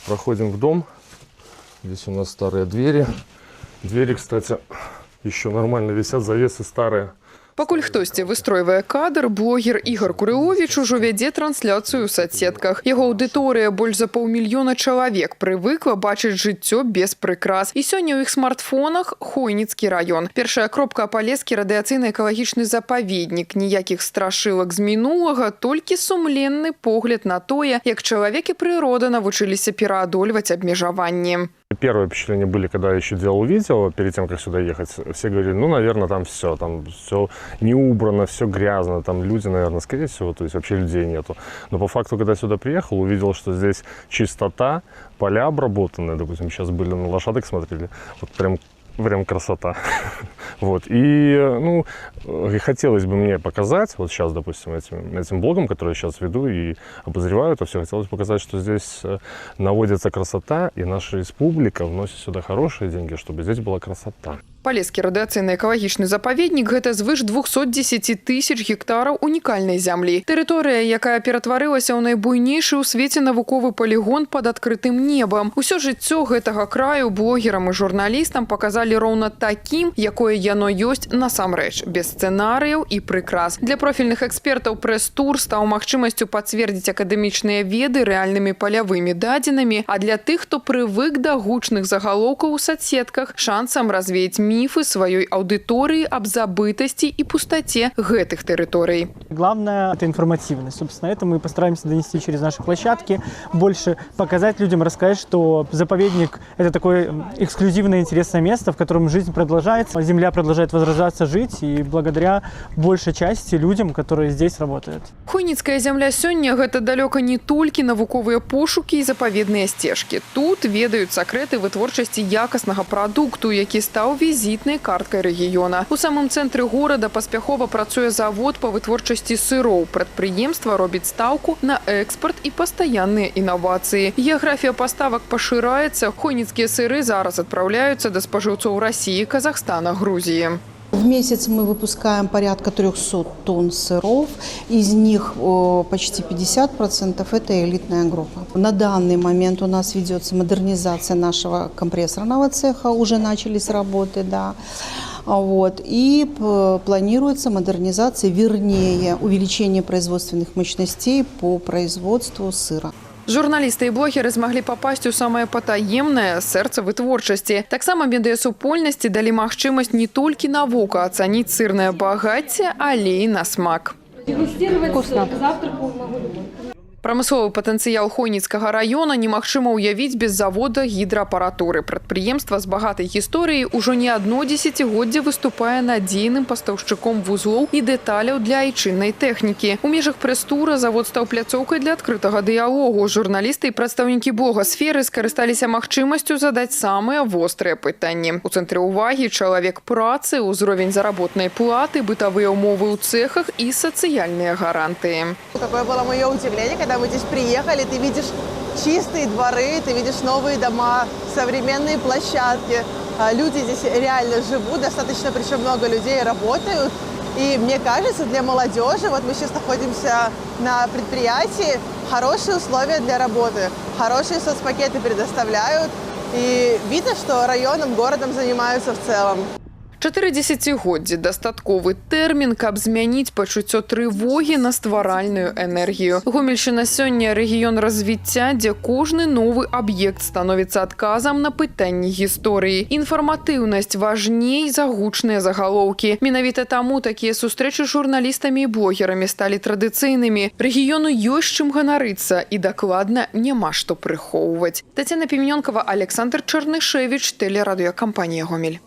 Проходим в дом. Здесь у нас старые двери. Двери, кстати, еще нормально висят, завесы старые. Пакуль хтосьці выстройвае кадр, блогер Ігор Курыовіч ужо вядзе трансляцыю ў соцсетках. Яго аўдыторыя больш за 500 000 чалавек прывыкла бачыць жыццё без прыкрас. І сёння ў іх смартфонах Хойніцкі раён. Першая кропка Апалескі радыацыйны экалагічны запаведнік. Ніякіх страшылак з мінулага, толькі сумленны погляд на тое, як чалавек і прырода навучыліся пераадольваць абмежаванні. Первые впечатления были, когда я еще делал видео, перед тем, как сюда ехать. Все говорили, ну, наверное, там все не убрано, все грязно, там люди, наверное, скорее всего, то есть вообще людей нету. Но по факту, когда сюда приехал, увидел, что здесь чистота, поля обработанные, допустим, сейчас были на лошадок смотрели, вот прям красота. Вот. И, ну, хотелось бы мне показать, вот сейчас, допустим, этим блогом, который я сейчас веду и обозреваю это все, хотелось показать, что здесь наводится красота, и наша республика вносит сюда хорошие деньги, чтобы здесь была красота. Палескі радыацыйны экалагічны запаведнік – гэта звыш 210 000 гектараў унікальнай зямлі. Тэрыторыя, якая ператварылася ў найбуйнейшы ў свеце навуковы полігон пад адкрытым небам. Усё жыццё гэтага краю блогерам і журналістам паказалі роўна такім, якое яно ёсць насамрэч, без сцэнарыяў і прыкрас. Для профільных экспертаў прэс-тур стаў магчымасцю пацвердзіць акадэмічныя веды рэальнымі палявымі дадзенымі, а для тых, хто прывык да гучных загалоўкаў у соцсетках, шансам развеяць мифы своей аудитории об забытости и пустоте гэтых территорий. Главное – это информативность. Собственно, это мы постараемся донести через наши площадки, больше показать людям, рассказать, что заповедник – это такое эксклюзивное интересное место, в котором жизнь продолжается, земля продолжает возрождаться, жить, и благодаря большей части людям, которые здесь работают. Хойніцкая земля сёння – гэта далёка не толькі навуковыя пошукі і запаведныя сцежкі. Тут ведаюць сакрэты вытворчасці якаснага прадукту, які стаў візітнай карткай рэгіёна. У самым цэнтры горада паспяхова працуе завод па вытворчасці сыроў. Прадпрыемства робіць стаўку на экспарт і пастаянныя інавацыі. Геаграфія паставак пашыраецца. Хойніцкія сыры зараз адпраўляюцца да спажыўцоў России, Казахстана, Грузии. В месяц мы выпускаем порядка 300 тонн сыров, из них почти 50% это элитная группа. На данный момент у нас ведется модернизация нашего компрессорного цеха, уже начались работы, да. Вот. И планируется модернизация, вернее, увеличение производственных мощностей по производству сыра. Журналісты і блогеры змаглі папасць у самае патаемнае сэрца вытворчасці. Таксама медыасупольнасці далі магчымасць не толькі на вока ацаніць сырнае багацце, але і на смак. Вкусно. Прамысловы патэнцыял Хойніцкага раёна немагчыма ўявіць без завода гідраапаратуры. Прадпрыемства з багатай гісторыяй ужо не адно дзесяцігоддзе выступае надзейным пастаўшчыком вузлоў і дэталяў для айчыннай тэхнікі. У межах прэс-тура завод стаў пляцоўкай для адкрытага дыялогу. Журналісты і прадстаўнікі блогасферы скарысталіся магчымасцю задаць самыя вострыя пытанні. У цэнтры ўвагі чалавек працы, узровень заработнай платы, бытавыя ўмовы ў цехах і сацыяльныя гарантыі. Какое было мое удивление, когда мы здесь приехали, ты видишь чистые дворы, ты видишь новые дома, современные площадки. Люди здесь реально живут, достаточно, причем много людей работают. И мне кажется, для молодежи, вот мы сейчас находимся на предприятии, хорошие условия для работы, хорошие соцпакеты предоставляют. И видно, что районом, городом занимаются в целом. 4 дзесяцігоддзі – дастатковы тэрмін, каб змяніць пачуццё трывогі на стваральную энергію. Гомельшчына сёння рэгіён развіцця, дзе кожны новы аб'ект становіцца адказам на пытанні гісторыі. Інфарматыўнасць важней за гучныя загалоўкі. Менавіта таму такія сустрэчы з журналістамі і блогерамі сталі традыцыйнымі. Рэгіёну ёсць чым ганарыцца і дакладна няма што прыхоўваць. Тацяна Піменёнкава, Александр Чарнышевіч, тэлерадыёкампанія «Гомель».